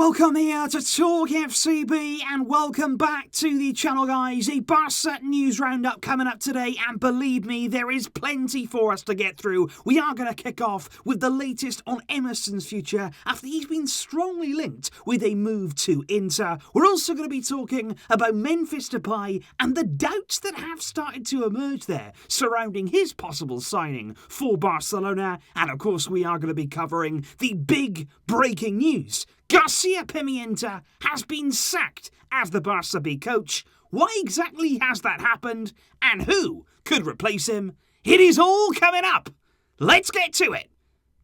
welcome here to TalkFCB and welcome back to the channel, guys. A Barça news roundup coming up today, and believe me, there is plenty for us to get through. We are going to kick off with the latest on Emerson's future after he's been strongly linked with a move to Inter. We're also going to be talking about Memphis Depay and the doubts that have started to emerge there surrounding his possible signing for Barcelona. And of course, we are going to be covering the big breaking news. Garcia Pimienta has been sacked as the Barca B coach. Why exactly has that happened? And who could replace him? It is all coming up. Let's get to it.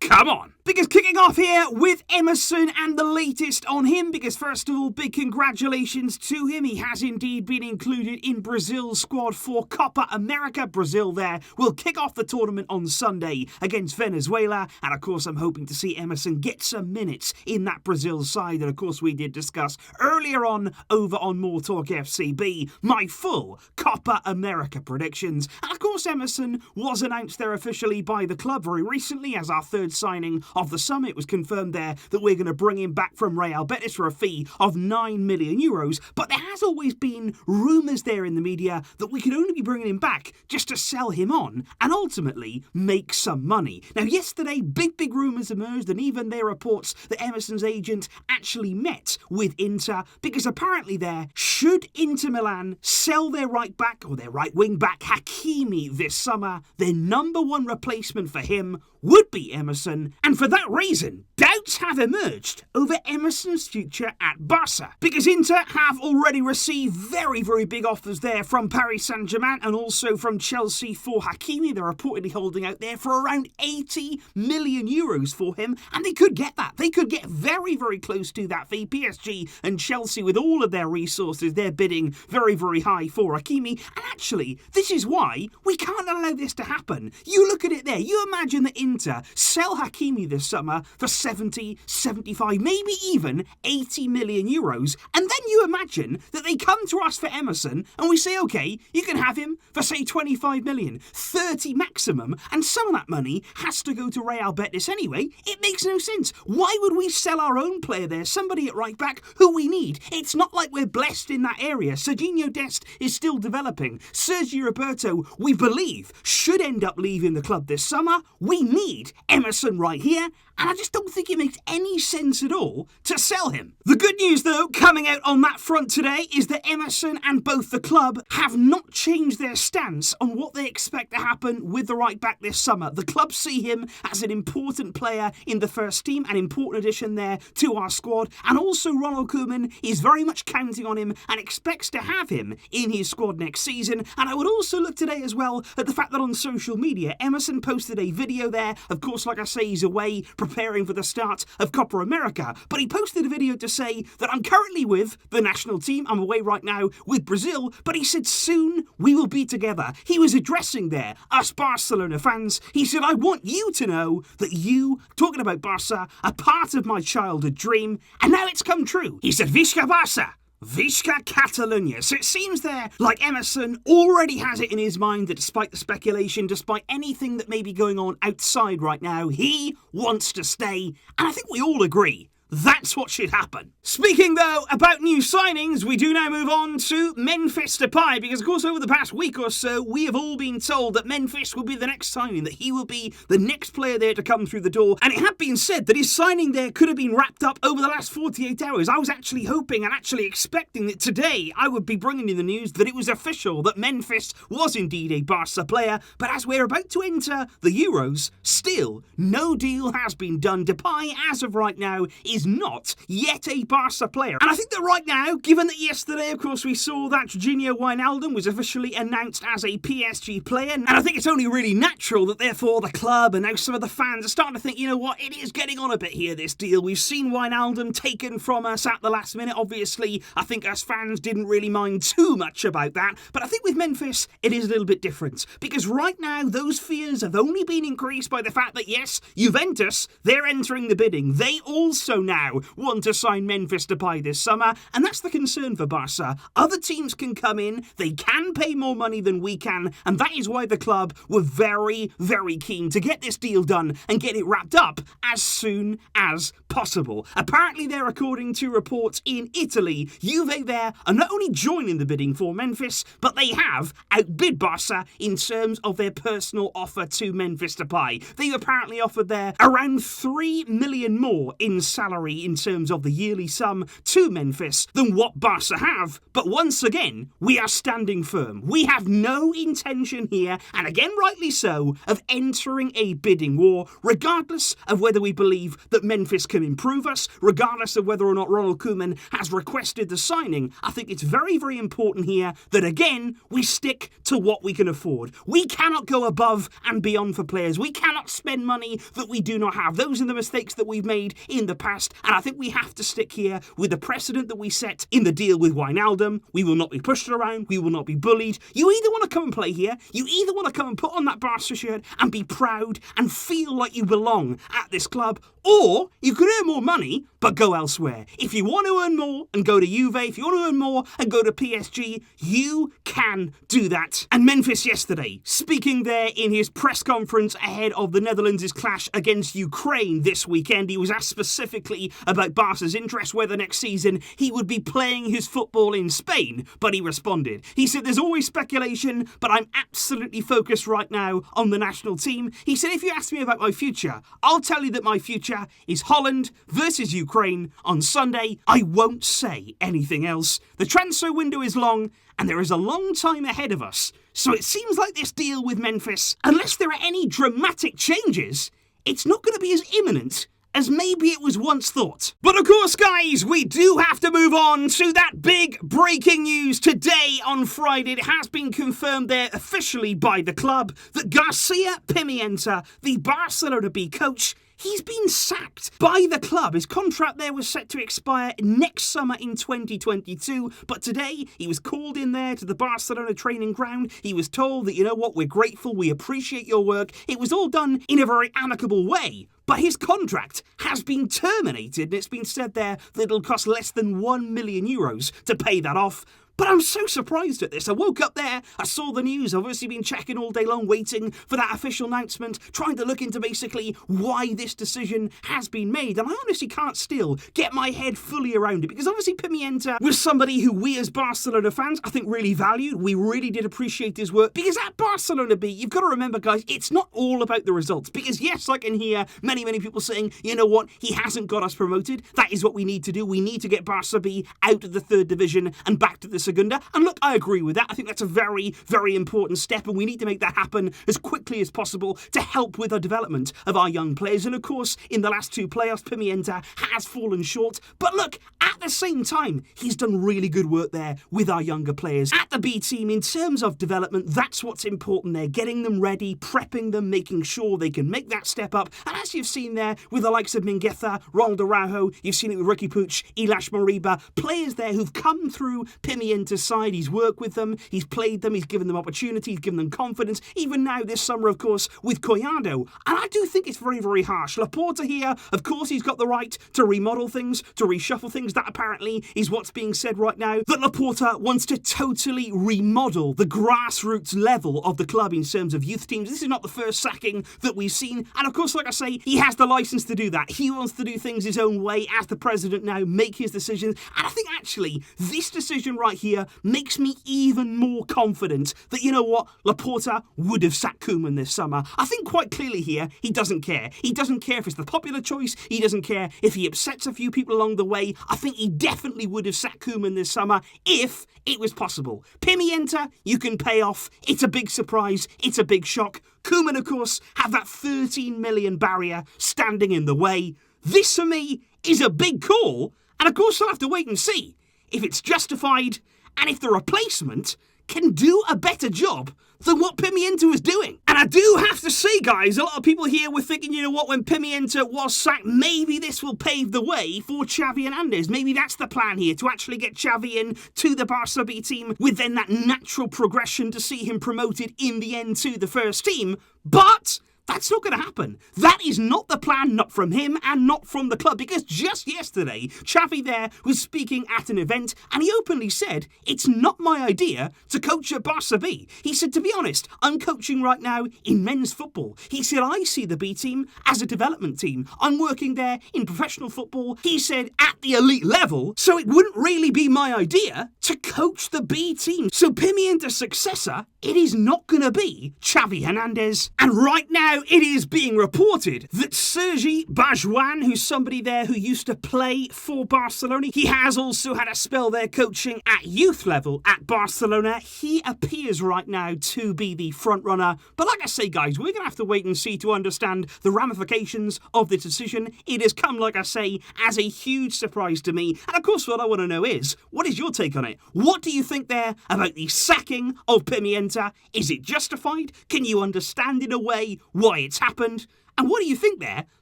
Come on. Because kicking off here with Emerson and the latest on him, because first of all, big congratulations to him. He has indeed been included in Brazil's squad for Copa America. Brazil there will kick off the tournament on Sunday against Venezuela. And of course, I'm hoping to see Emerson get some minutes in that Brazil side. And of course, we did discuss earlier on over on MORETALKFCB my full Copa America predictions. And of course, Emerson was announced there officially by the club very recently as our third signing of the summer. It was confirmed there that we're going to bring him back from Real Betis for a fee of €9 million. But there has always been rumours there in the media that we could only be bringing him back just to sell him on and ultimately make some money. Now, yesterday, big rumours emerged, and even there are reports that Emerson's agent actually met with Inter, because apparently there, should Inter Milan sell their right back or their right wing back Hakimi this summer, their number one replacement for him would be Emerson. And for that reason, doubts have emerged over Emerson's future at Barça, because Inter have already received very big offers there from Paris Saint-Germain and also from Chelsea for Hakimi. They're reportedly holding out there for around €80 million for him, and they could get that. They could get very close to that fee. PSG and Chelsea, with all of their resources, they're bidding very high for Hakimi. And actually, this is why we can't allow this to happen. You look at it there. You imagine that Inter sell Hakimi this summer for 70, 75, maybe even €80 million. And then you imagine that they come to us for Emerson and we say, okay, you can have him for say 25 million, 30 maximum, and some of that money has to go to Real Betis anyway. It makes no sense. Why would we sell our own player there, somebody at right back who we need? It's not like we're blessed in that area. Serginho Dest is still developing. Sergio Roberto, we believe, should end up leaving the club this summer. We need Emerson right here, and I just don't think it makes any sense at all to sell him. The good news, though, coming out on that front today is that Emerson and both the club have not changed their stance on what they expect to happen with the right back this summer. The club see him as an important player in the first team, an important addition there to our squad, and also Ronald Koeman is very much counting on him and expects to have him in his squad next season. And I would also look today as well at the fact that on social media, Emerson posted a video there. Of course, like I say, he's away preparing for the start of Copa America, but he posted a video to say that I'm currently with the national team. I'm away right now with Brazil, but he said soon we will be together. He was addressing there us Barcelona fans. He said, I want you to know that you, talking about Barca, are part of my childhood dream, and now it's come true. He said, Visca Barça. Visca Catalunya. So it seems there like Emerson already has it in his mind that despite the speculation, despite anything that may be going on outside right now, he wants to stay. And I think we all agree that's what should happen. Speaking, though, about new signings, we do now move on to Memphis Depay, because, of course, over the past week or so, we have all been told that Memphis will be the next signing, that he will be the next player there to come through the door. And it had been said that his signing there could have been wrapped up over the last 48 hours. I was actually hoping and actually expecting that today I would be bringing you the news that it was official, that Memphis was indeed a Barca player. But as we're about to enter the Euros, still, no deal has been done. Depay, as of right now, is not yet a Barca player. And I think that right now, given that yesterday, of course, we saw that Jorginho Wijnaldum was officially announced as a PSG player, and I think it's only really natural that therefore the club and now some of the fans are starting to think, you know what, it is getting on a bit here, this deal. We've seen Wijnaldum taken from us at the last minute. Obviously, I think us fans didn't really mind too much about that, but I think with Memphis, it is a little bit different, because right now, those fears have only been increased by the fact that, yes, Juventus, they're entering the bidding. They also now want to sign Memphis Depay this summer, and that's the concern for Barca. Other teams can come in, they can pay more money than we can, and that is why the club were very, very keen to get this deal done and get it wrapped up as soon as possible. Apparently there, according to reports in Italy, Juve there are not only joining the bidding for Memphis, but they have outbid Barca in terms of their personal offer to Memphis Depay. They've apparently offered there around 3 million more in salary in terms of the yearly sum to Memphis than what Barca have. But once again, we are standing firm. We have no intention here, and again rightly so, of entering a bidding war, regardless of whether we believe that Memphis can improve us, regardless of whether or not Ronald Koeman has requested the signing. I think it's very, very important here that, again, we stick to what we can afford. We cannot go above and beyond for players. We cannot spend money that we do not have. Those are the mistakes that we've made in the past, and I think we have to stick here with the precedent that we set in the deal with Wijnaldum. We will not be pushed around. We will not be bullied. You either want to come and play here, you either want to come and put on that Barca shirt and be proud and feel like you belong at this club, or you could earn more money, but go elsewhere. If you want to earn more and go to Juve, if you want to earn more and go to PSG, you can do that. And Memphis yesterday, speaking there in his press conference ahead of the Netherlands' clash against Ukraine this weekend, he was asked specifically about Barca's interest, whether next season he would be playing his football in Spain, but he responded. He said, there's always speculation, but I'm absolutely focused right now on the national team. He said, if you ask me about my future, I'll tell you that my future is Holland versus Ukraine on Sunday. I won't say anything else. The transfer window is long, and there is a long time ahead of us. So it seems like this deal with Memphis, unless there are any dramatic changes, it's not going to be as imminent as maybe it was once thought. But of course, guys, we do have to move on to that big breaking news today on Friday. It has been confirmed there officially by the club that Garcia Pimienta, the Barcelona B coach, he's been sacked by the club. His contract there was set to expire next summer in 2022, but today he was called in there to the Barcelona training ground. He was told that, you know what, we're grateful, we appreciate your work. It was all done in a very amicable way. But his contract has been terminated, and it's been said there that it'll cost less than €1 million to pay that off. But I'm so surprised at this. I woke up there, I saw the news, I've obviously been checking all day long, waiting for that official announcement, trying to look into basically why this decision has been made. And I honestly can't still get my head fully around it, because obviously Pimienta was somebody who we as Barcelona fans, I think, really valued. We really did appreciate his work, because at Barcelona B, you've got to remember, guys, it's not all about the results. Because yes, I can hear many people saying, you know what, he hasn't got us promoted. That is what we need to do. We need to get Barca B out of the third division and back to the Segunda. And look, I agree with that. I think that's a very, very important step, and we need to make that happen as quickly as possible to help with the development of our young players. And of course, in the last two playoffs, Pimienta has fallen short. But look, at the same time, he's done really good work there with our younger players. At the B team, in terms of development, that's what's important there. Getting them ready, prepping them, making sure they can make that step up. And as you've seen there with the likes of Mingueza, Ronald Araujo, you've seen it with Ricky Puig, Ilaix Moriba, players there who've come through Pimienta's side. He's worked with them, he's played them, he's given them opportunity, he's given them confidence. Even now this summer, of course, with Collado. And I do think it's very, very harsh. Laporta here, of course, he's got the right to remodel things, to reshuffle things. That apparently is what's being said right now, that Laporta wants to totally remodel the grassroots level of the club in terms of youth teams. This is not the first sacking that we've seen. And of course, like I say, he has the license to do that. He wants to do things his own way as the president now, make his decisions. And I think actually this decision right here makes me even more confident that, you know what, Laporta would have sacked Koeman this summer. I think quite clearly here, he doesn't care. He doesn't care if it's the popular choice. He doesn't care if he upsets a few people along the way. I think he definitely would have sacked Koeman this summer if it was possible. Pimienta, you can pay off. It's a big surprise. It's a big shock. Koeman, of course, have that 13 million barrier standing in the way. This, for me, is a big call. And of course, I'll have to wait and see if it's justified and if the replacement can do a better job than what Pimienta was doing. And I do have to say, guys, a lot of people here were thinking, you know what, when Pimienta was sacked, maybe this will pave the way for Xavi Hernandez. Maybe that's the plan here, to actually get Xavi in to the Barca B team, with then that natural progression to see him promoted in the end to the first team. But That's not going to happen. That is not the plan, not from him and not from the club, because just yesterday, Xavi there was speaking at an event and he openly said, it's not my idea to coach at Barca B. He said, to be honest, I'm coaching right now in men's football. He said, I see the B team as a development team. I'm working there in professional football. He said, at the elite level, so it wouldn't really be my idea to coach the B team. So Pimienta's successor, it is not going to be Xavi Hernandez. And right now, it is being reported that Sergi Barjuan, who's somebody there who used to play for Barcelona, he has also had a spell there coaching at youth level at Barcelona. He appears right now to be the front runner. But like I say, guys, we're going to have to wait and see to understand the ramifications of the decision. It has come, like I say, as a huge surprise to me. And of course, what I want to know is, what is your take on it? What do you think there about the sacking of Pimienta? Is it justified? Can you understand in a way why it's happened? And what do you think there,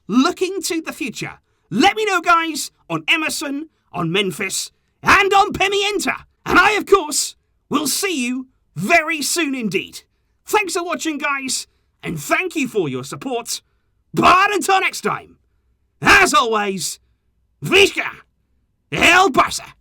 looking to the future? Let me know, guys, on Emerson, on Memphis, and on Pimienta. And I, of course, will see you very soon indeed. Thanks for watching, guys, and thank you for your support. But until next time, as always, Visca El Barça.